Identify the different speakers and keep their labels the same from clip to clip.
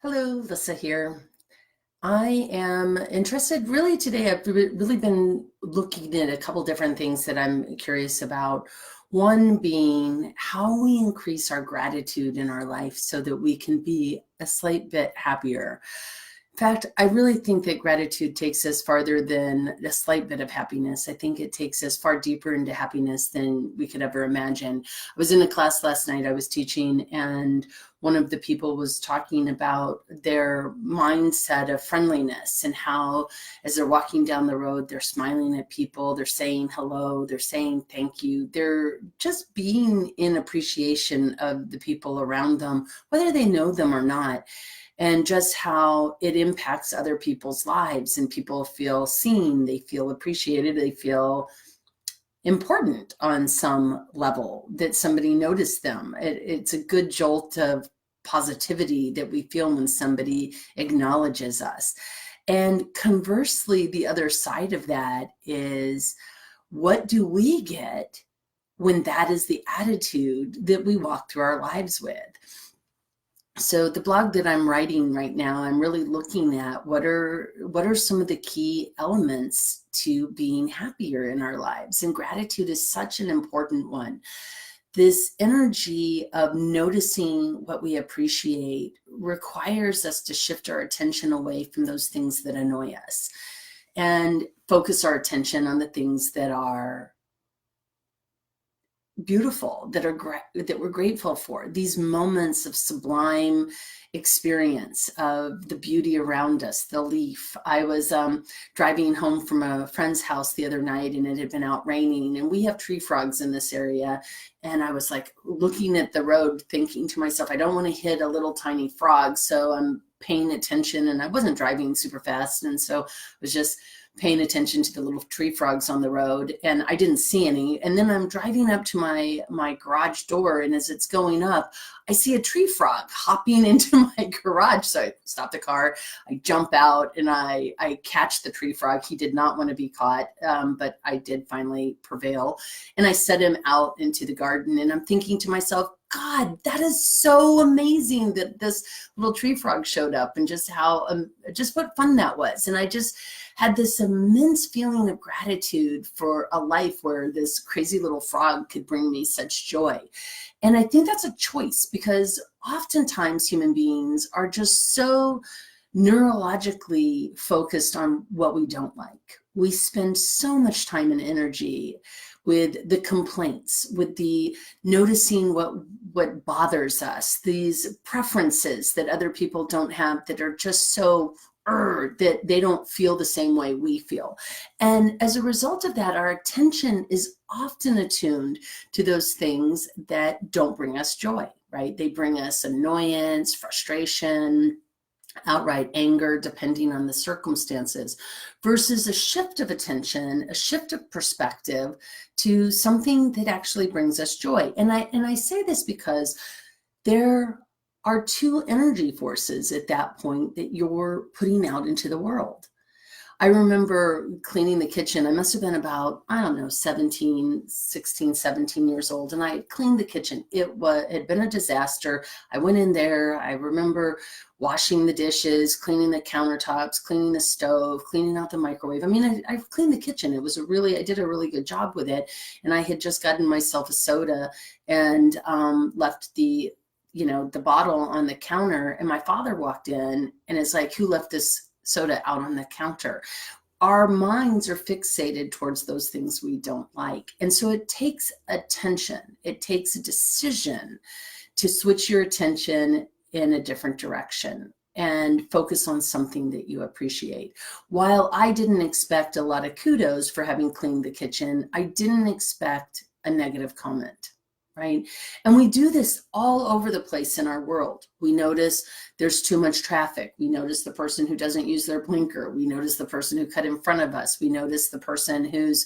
Speaker 1: Hello, Lyssa here. I am interested really today. I've really been looking at a couple different things that I'm curious about. One being how we increase our gratitude in our life so that we can be a slight bit happier. In fact, I really think that gratitude takes us farther than a slight bit of happiness. I think it takes us far deeper into happiness than we could ever imagine. I was in a class last night I was teaching, and one of the people was talking about their mindset of friendliness and how, as they're walking down the road, they're smiling at people, they're saying hello, they're saying thank you, they're just being in appreciation of the people around them, whether they know them or not, and just how it impacts other people's lives, and people feel seen, they feel appreciated, they feel important on some level, that somebody noticed them. It's a good jolt of positivity that we feel when somebody acknowledges us. And conversely, the other side of that is, what do we get when that is the attitude that we walk through our lives with? So the blog that I'm writing right now, I'm really looking at what are some of the key elements to being happier in our lives. And gratitude is such an important one. This energy of noticing what we appreciate requires us to shift our attention away from those things that annoy us and focus our attention on the things that are beautiful, that we're grateful for, these moments of sublime experience of the beauty around us, the leaf. I was driving home from a friend's house the other night, and it had been out raining, and we have tree frogs in this area, and I was like looking at the road thinking to myself, I don't want to hit a little tiny frog, so I'm paying attention, and I wasn't driving super fast, and so I was just paying attention to the little tree frogs on the road, and I didn't see any. And then I'm driving up to my garage door, and as it's going up, I see a tree frog hopping into my garage. So I stop the car, I jump out, and I catch the tree frog. He did not want to be caught, but I did finally prevail. And I set him out into the garden, and I'm thinking to myself, God, that is so amazing that this little tree frog showed up, and just how, just what fun that was. And I just had this immense feeling of gratitude for a life where this crazy little frog could bring me such joy. And I think that's a choice, because oftentimes human beings are just so neurologically focused on what we don't like. We spend so much time and energy with the complaints, with the noticing what bothers us, these preferences that other people don't have, that are just so that they don't feel the same way we feel. And as a result of that, our attention is often attuned to those things that don't bring us joy, right? They bring us annoyance, frustration, outright anger, depending on the circumstances, versus a shift of attention, a shift of perspective to something that actually brings us joy. And I say this because there are two energy forces at that point that you're putting out into the world. I remember cleaning the kitchen. I must have been about, I don't know, 16, 17 years old. And I cleaned the kitchen. It had been a disaster. I went in there. I remember washing the dishes, cleaning the countertops, cleaning the stove, cleaning out the microwave. I mean, I cleaned the kitchen. I did a really good job with it. And I had just gotten myself a soda and left the bottle on the counter, and my father walked in and is like, who left this soda out on the counter? Our minds are fixated towards those things we don't like. And so it takes attention. It takes a decision to switch your attention in a different direction and focus on something that you appreciate. While I didn't expect a lot of kudos for having cleaned the kitchen, I didn't expect a negative comment. Right? And we do this all over the place in our world. We notice there's too much traffic. We notice the person who doesn't use their blinker. We notice the person who cut in front of us. We notice the person who's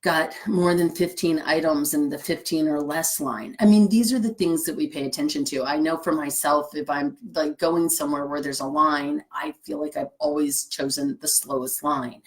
Speaker 1: got more than 15 items in the 15 or less line. I mean, these are the things that we pay attention to. I know for myself, if I'm like going somewhere where there's a line, I feel like I've always chosen the slowest line.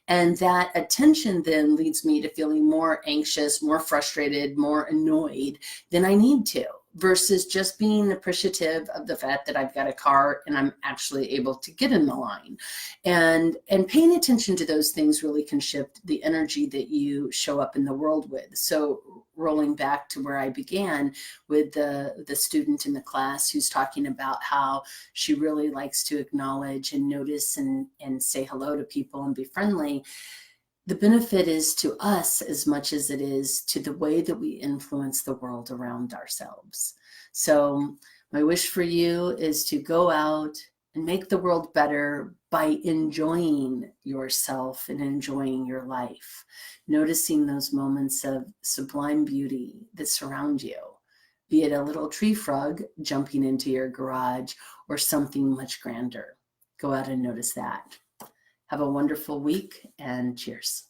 Speaker 1: And that attention then leads me to feeling more anxious, more frustrated, more annoyed than I need to. versus just being appreciative of the fact that I've got a car and I'm actually able to get in the line. And paying attention to those things really can shift the energy that you show up in the world with. So rolling back to where I began with the student in the class who's talking about how she really likes to acknowledge and notice and say hello to people and be friendly. The benefit is to us as much as it is to the way that we influence the world around ourselves. So my wish for you is to go out and make the world better by enjoying yourself and enjoying your life, noticing those moments of sublime beauty that surround you, be it a little tree frog jumping into your garage or something much grander. Go out and notice that. Have a wonderful week and cheers.